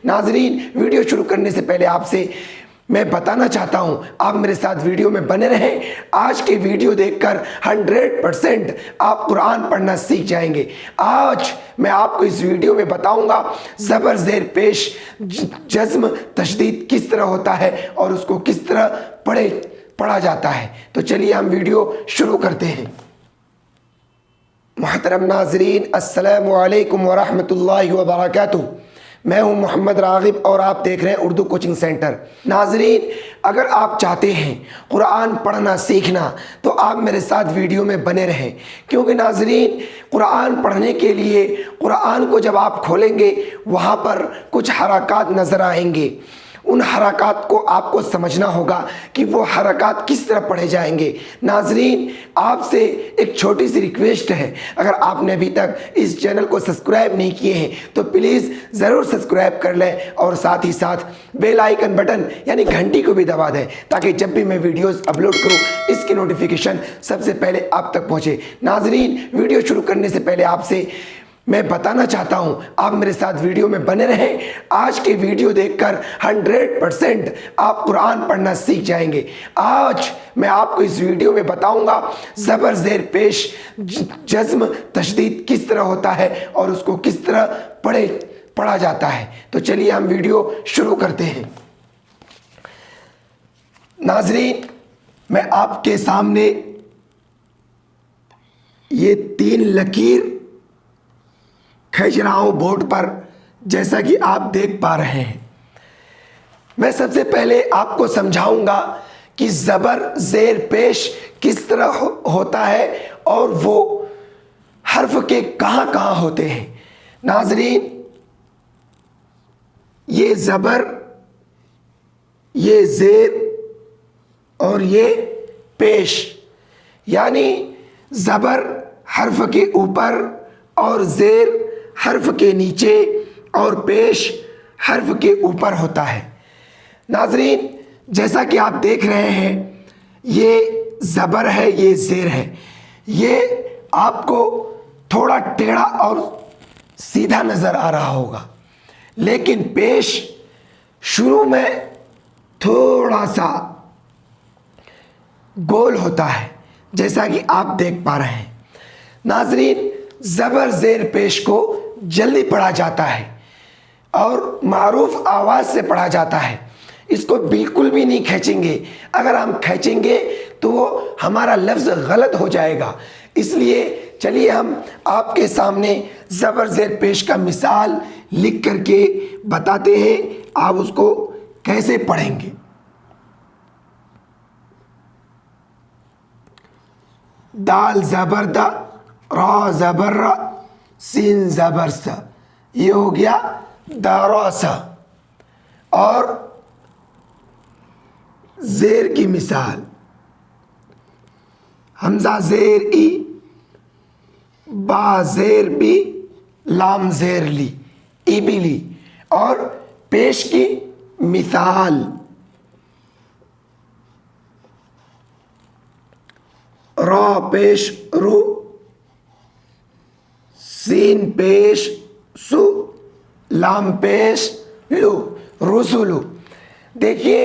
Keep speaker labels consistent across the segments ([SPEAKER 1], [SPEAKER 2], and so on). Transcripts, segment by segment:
[SPEAKER 1] नाजरीन, वीडियो शुरू करने से पहले आपसे मैं बताना चाहता हूं, आप मेरे साथ वीडियो में बने रहें। आज की वीडियो देखकर 100% आप कुरान पढ़ना सीख जाएंगे। आज मैं आपको इस वीडियो में बताऊंगा ज़बर ज़ेर पेश जज्म तशदीद किस तरह होता है और उसको किस तरह पढ़ा जाता है। तो चलिए हम वीडियो शुरू करते हैं। मुहतरम नाजरीन, अस्सलामु अलैकुम वरहमतुल्लाहि वबरकातुहू। मैं हूं मोहम्मद रागिब और आप देख रहे हैं उर्दू कोचिंग सेंटर। नाजरीन, अगर आप चाहते हैं कुरान पढ़ना सीखना तो आप मेरे साथ वीडियो में बने रहें, क्योंकि नाजरीन कुरान पढ़ने के लिए कुरान को जब आप खोलेंगे वहाँ पर कुछ हरकत नज़र आएंगे। उन हरकत को आपको समझना होगा कि वो हरकत किस तरह पढ़े जाएंगे। नाजरीन, आपसे एक छोटी सी रिक्वेस्ट है, अगर आपने अभी तक इस चैनल को सब्सक्राइब नहीं किए हैं तो प्लीज़ ज़रूर सब्सक्राइब कर लें और साथ ही साथ बेल आइकन बटन यानी घंटी को भी दबा दें, ताकि जब भी मैं वीडियोस अपलोड करूं इसकी नोटिफिकेशन सबसे पहले आप तक पहुंचे। नाजरीन, वीडियो शुरू करने से पहले आपसे मैं बताना चाहता हूं, आप मेरे साथ वीडियो में बने रहें। आज की वीडियो देखकर 100% आप कुरान पढ़ना सीख जाएंगे। आज मैं आपको इस वीडियो में बताऊंगा ज़बर ज़ेर पेश जज्म तशदीद किस तरह होता है और उसको किस तरह पढ़ा जाता है। तो चलिए हम वीडियो शुरू करते हैं। नाजरीन, मैं आपके सामने ये 3 लकीर खींच रहा हूं बोर्ड पर, जैसा कि आप देख पा रहे हैं। मैं सबसे पहले आपको समझाऊंगा कि ज़बर ज़ेर पेश किस तरह होता है और वो हर्फ के कहां कहां होते हैं। नाजरीन, ये ज़बर, ये ज़ेर और ये पेश, यानी ज़बर हर्फ के ऊपर और ज़ेर हर्फ के नीचे और पेश हर्फ के ऊपर होता है। नाजरीन, जैसा कि आप देख रहे हैं, ये ज़बर है, ये ज़ेर है। ये आपको थोड़ा टेढ़ा और सीधा नज़र आ रहा होगा, लेकिन पेश शुरू में थोड़ा सा गोल होता है, जैसा कि आप देख पा रहे हैं। नाजरीन, ज़बर ज़ेर पेश को जल्दी पढ़ा जाता है और मारूफ आवाज़ से पढ़ा जाता है। इसको बिल्कुल भी नहीं खींचेंगे, अगर हम खींचेंगे तो वो हमारा लफ्ज़ गलत हो जाएगा। इसलिए चलिए हम आपके सामने ज़बर ज़ेर पेश का मिसाल लिख करके बताते हैं, आप उसको कैसे पढ़ेंगे। दाल ज़बर दा, रा ज़बर रा, सीन ज़बर सा, ये हो गया दारोसा। और ज़ेर की मिसाल, हमज़ा ज़ेर ई, बा ज़ेर बी, लाम ज़ेर ली, इबिली। और पेश की मिसाल, रा पेश रू, सीन पेश सु, लाम पेश लू, रुसुलू। देखिए,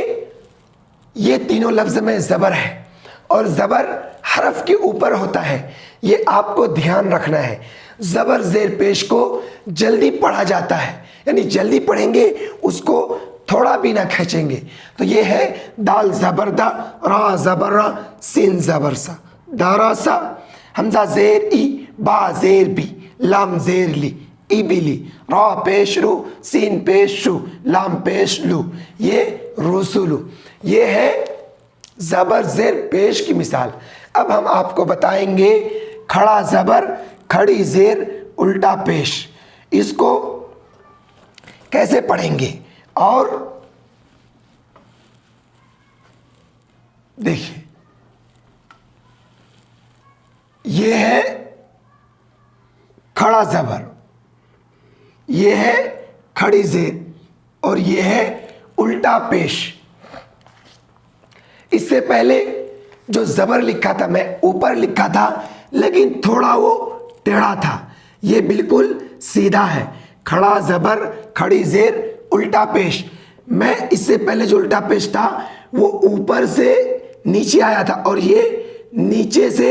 [SPEAKER 1] ये तीनों लफ्ज़ में ज़बर है और ज़बर हरफ के ऊपर होता है, ये आपको ध्यान रखना है। ज़बर ज़ेर पेश को जल्दी पढ़ा जाता है, यानी जल्दी पढ़ेंगे, उसको थोड़ा भी ना खींचेंगे। तो ये है दाल ज़बर दा, रा ज़बर रा, सीन ज़बर सा, दारासा। हमज़ा ज़ेर ई, बा ज़ेर बी, लाम ज़ेर ली, इबिली। रा पेश रू, सीन पेश शू, लाम पेश लू, ये रुसुलू। ये है ज़बर ज़ेर पेश की मिसाल। अब हम आपको बताएंगे खड़ा ज़बर, खड़ी ज़ेर, उल्टा पेश, इसको कैसे पढ़ेंगे। और देखिए, ये है खड़ा ज़बर, ये है खड़ी ज़ेर और ये है उल्टा पेश। इससे पहले जो ज़बर लिखा था मैं ऊपर लिखा था, लेकिन थोड़ा वो टेढ़ा था। ये बिल्कुल सीधा है, खड़ा ज़बर, खड़ी ज़ेर, उल्टा पेश। मैं इससे पहले जो उल्टा पेश था वो ऊपर से नीचे आया था और ये नीचे से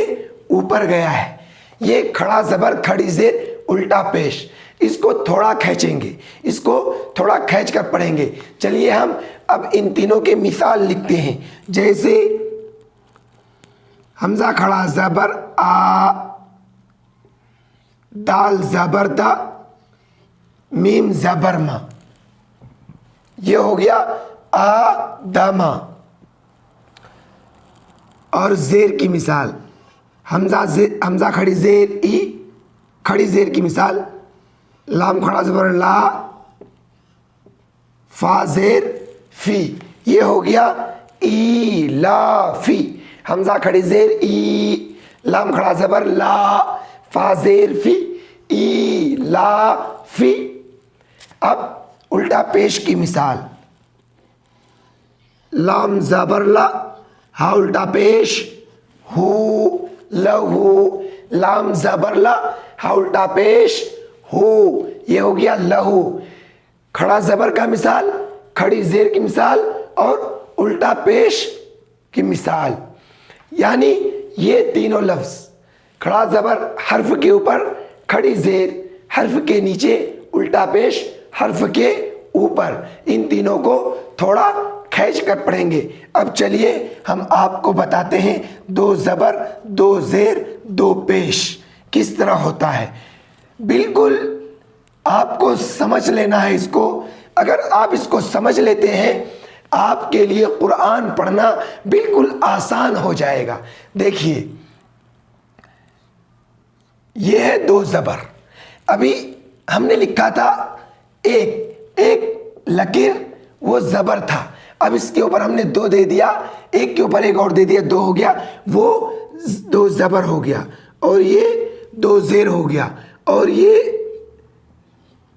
[SPEAKER 1] ऊपर गया है। ये खड़ा ज़बर खड़ी ज़ेर उल्टा पेश। इसको थोड़ा खींचेंगे, इसको थोड़ा खींच कर पढ़ेंगे। चलिए हम अब इन तीनों के मिसाल लिखते हैं। जैसे हमजा खड़ा ज़बर आ, दाल ज़बर दा, मीम ज़बर मा, ये हो गया आदमा। और ज़ेर की मिसाल, हमजा खड़ी ज़ेर ई, खड़ी ज़ेर की मिसाल लाम खड़ा ज़बर ला, फा ज़ेर फी, ये हो गया ई ला फी। हमजा खड़ी ज़ेर ई, लाम खड़ा ज़बर ला, फा ज़ेर फी, ई ला फी। अब उल्टा पेश की मिसाल, लाम ज़बर ला, हा उल्टा पेश हु लहू, लाम ज़बर ला, हा उल्टा पेश हु, ये हो गया लहू। खड़ा ज़बर का मिसाल, खड़ी ज़ेर की मिसाल और उल्टा पेश की मिसाल। यानी ये तीनों लफ्ज़, खड़ा ज़बर हर्फ के ऊपर, खड़ी ज़ेर हर्फ के नीचे, उल्टा पेश हर्फ के ऊपर, इन तीनों को थोड़ा खींच कर पढ़ेंगे। अब चलिए हम आपको बताते हैं दो ज़बर दो ज़ेर दो पेश किस तरह होता है। बिल्कुल आपको समझ लेना है इसको। अगर आप इसको समझ लेते हैं आपके लिए कुरान पढ़ना बिल्कुल आसान हो जाएगा। देखिए ये है दो ज़बर, अभी हमने लिखा था एक लकीर, वो ज़बर था। अब इसके ऊपर हमने दो दे दिया, एक के ऊपर एक और दे दिया, दो हो गया, वो दो ज़बर हो गया और ये दो ज़ेर हो गया और ये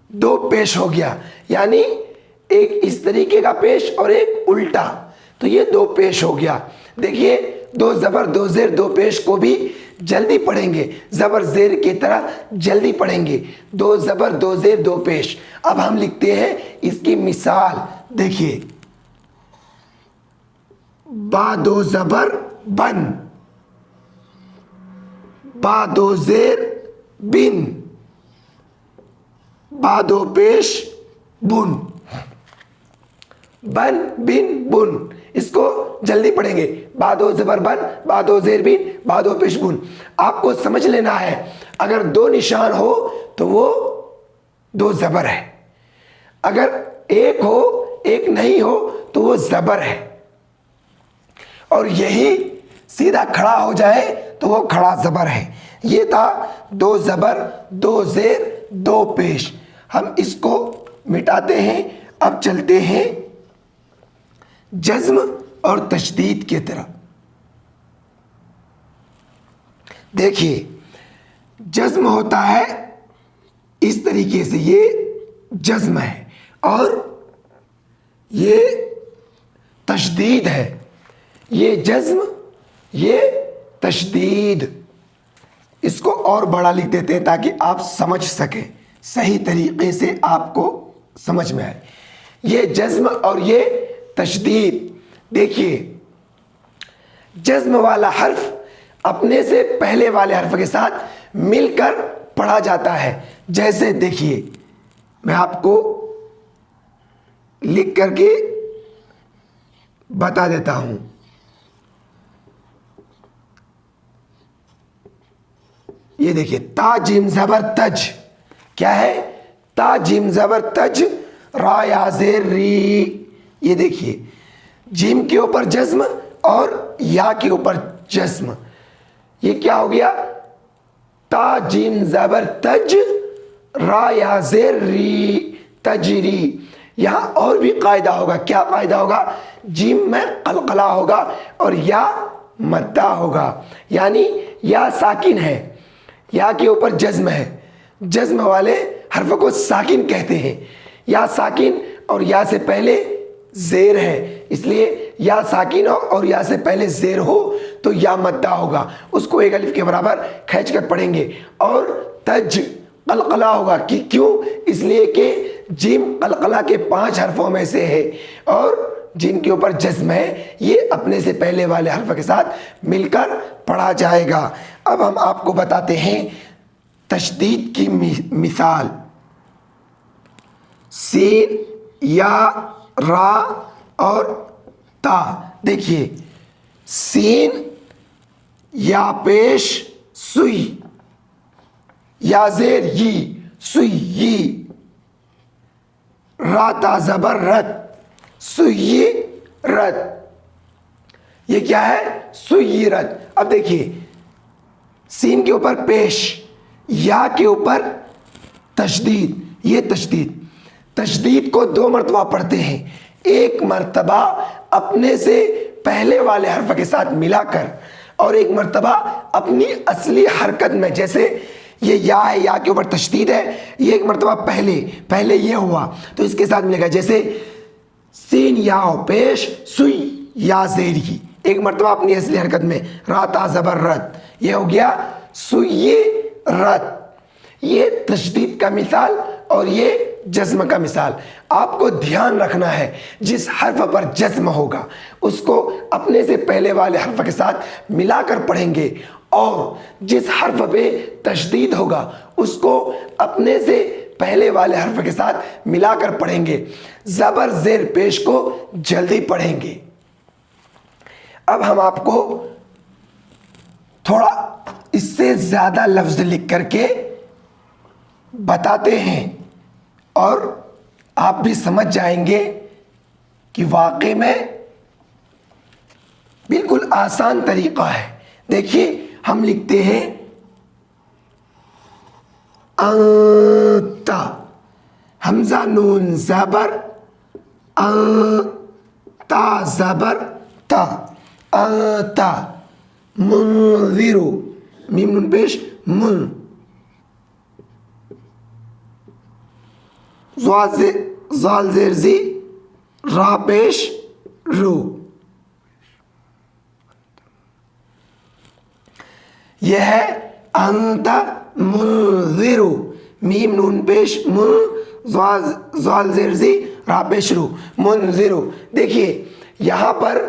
[SPEAKER 1] दो पेश हो गया। यानी एक इस तरीके का पेश और एक उल्टा, तो ये दो पेश हो गया। देखिए दो ज़बर दो ज़ेर दो पेश को भी जल्दी पढ़ेंगे, ज़बर ज़ेर की तरह जल्दी पढ़ेंगे। दो ज़बर दो ज़ेर दो पेश। अब हम लिखते हैं इसकी मिसाल। देखिए बा दो ज़बर बन, बा दो ज़ेर बिन, बा दो पेश बुन, बन बिन बुन। इसको जल्दी पढ़ेंगे, बा दो ज़बर बन, बा दो ज़ेर बिन, बा दो पेश बुन। आपको समझ लेना है अगर दो निशान हो तो वो दो ज़बर है, अगर एक हो एक नहीं हो तो वो ज़बर है, और यही सीधा खड़ा हो जाए तो वो खड़ा ज़बर है। ये था दो ज़बर दो ज़ेर दो पेश। हम इसको मिटाते हैं। अब चलते हैं जज़्म और तशदीद की तरफ। देखिए जज़्म होता है इस तरीके से, ये जज़्म है और ये तशदीद है। ये जज़्म ये तशदीद। इसको और बड़ा लिख देते हैं ताकि आप समझ सकें, सही तरीके से आपको समझ में आए। ये जज़्म और ये तशदीद। देखिए जज़्म वाला हर्फ अपने से पहले वाले हर्फ के साथ मिलकर पढ़ा जाता है। जैसे देखिए मैं आपको लिख करके बता देता हूं। ये देखिए ता जिम ज़बर तज, क्या है? ता जिम ज़बर तज, रा या ज़ेर री। ये देखिए जिम के ऊपर जज़्म और या के ऊपर जज़्म। ये क्या हो गया? ता जिम ज़बर तज, रा या ज़ेर री, तजरी। यहाँ और भी कायदा होगा। क्या कायदा होगा? जिम में कलकला होगा और या मद्दा होगा। यानी या साकिन है, या के ऊपर जज़्म है। जज़्म वाले हर्फ को साकिन कहते हैं। या साकिन और या से पहले ज़ेर है, इसलिए या साकिन हो और या से पहले ज़ेर हो तो या मद्दा होगा। उसको एक अलिफ के बराबर खींच कर पढ़ेंगे। और तज कलकला होगा कि क्यों? इसलिए कि जिम कलकला के 5 हरफों में से है और जिनके ऊपर जज्म है ये अपने से पहले वाले हरफ के साथ मिलकर पढ़ा जाएगा। अब हम आपको बताते हैं तशदीद की मिसाल। सीन, या, रा और ता। देखिए, सीन या पेश सुई, या जेर यी सुई यी, रा ता ज़बर रत सुई रत। ये क्या है? सुई रत। अब देखिए, सीन के ऊपर पेश, या के ऊपर तशदीद, ये तशदीद को 2 मरतबा पढ़ते हैं। एक मरतबा अपने से पहले वाले हर्फ के साथ मिलाकर और एक मरतबा अपनी असली हरकत में। जैसे ये या है, या के ऊपर तशदीद है, ये एक मरतबा पहले ये हुआ तो इसके साथ मिलेगा। जैसे सीन या पेश सुई या जेरी, एक मरतबा अपनी असली हरकत में, रा ता ज़बर रत, ये हो गया सुई रत। ये तशदीद का मिसाल और ये जज्म का मिसाल। आपको ध्यान रखना है जिस हर्फ पर जज्म होगा उसको अपने से पहले वाले हर्फ के साथ मिलाकर पढ़ेंगे और जिस हर्फ पे तशदीद होगा उसको अपने से पहले वाले हर्फ के साथ मिलाकर पढ़ेंगे। ज़बर ज़ेर पेश को जल्दी पढ़ेंगे। अब हम आपको थोड़ा इससे ज़्यादा लफ्ज़ लिख करके बताते हैं और आप भी समझ जाएंगे कि वाकई में बिल्कुल आसान तरीका है। देखिए, हम लिखते हैं अंता, हमजा नून ज़बर, ता ज़बर ता, अंता। मुनज़िरु, मीम नून पेश मुन, ज़ाल ज़ेर ज़ी, रा पेश रू। यह है अंता मुनज़िरु, मीम नून पेश मुन, ज़ाल ज़ेर ज़ी, रा पेश रू, मुनज़िरु। देखिए, यहाँ पर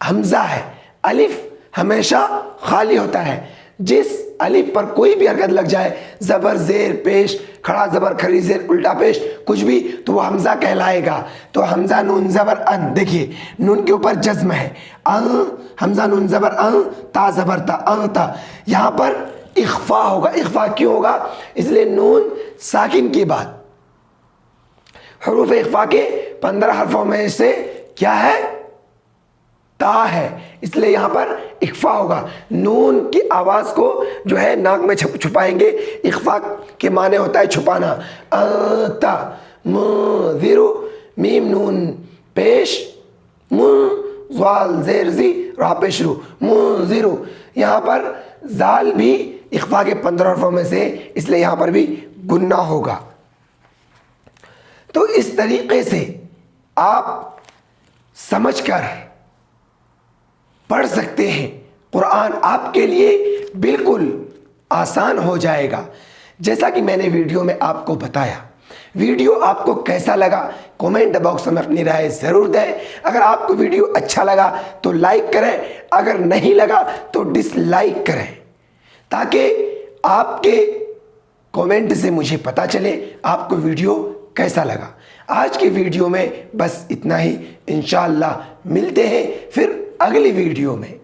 [SPEAKER 1] हमजा है, अलिफ हमेशा खाली होता है। जिस अलिफ पर कोई भी हरकत लग जाए, ज़बर ज़ेर पेश, खड़ा ज़बर खड़ी ज़ेर उल्टा पेश, कुछ भी, तो वो हमज़ा कहलाएगा। तो हमज़ा नून ज़बर अन, देखिए नून के ऊपर जज्म है, हमज़ा नून ज़बर ता ज़बर ता, ता। यहाँ पर इख्फा होगा। इख्फा क्यों होगा? इसलिए नून साकिन के बाद हरूफ इख्फा के 15 हरफों में से क्या है? ता है, इसलिए यहाँ पर इख्फा होगा। नून की आवाज़ को जो है नाक में छुपाएंगे। इख्फा के माने होता है छुपाना। ता मुज़िरु, मीम नून पेश मुन, ज़ाल ज़ेर ज़ी, रा पेश रू, मुनज़िरु। यहाँ पर ज़ाल भी इख्फा के 15 हरफों में से, इसलिए यहाँ पर भी गुन्ना होगा। तो इस तरीके से आप समझकर पढ़ सकते हैं। कुरान आपके लिए बिल्कुल आसान हो जाएगा। जैसा कि मैंने वीडियो में आपको बताया। वीडियो आपको कैसा लगा कमेंट बॉक्स में अपनी राय ज़रूर दें। अगर आपको वीडियो अच्छा लगा तो लाइक करें, अगर नहीं लगा तो डिसलाइक करें, ताकि आपके कमेंट से मुझे पता चले आपको वीडियो कैसा लगा। आज की वीडियो में बस इतना ही। इंशाअल्लाह मिलते हैं फिर अगली वीडियो में।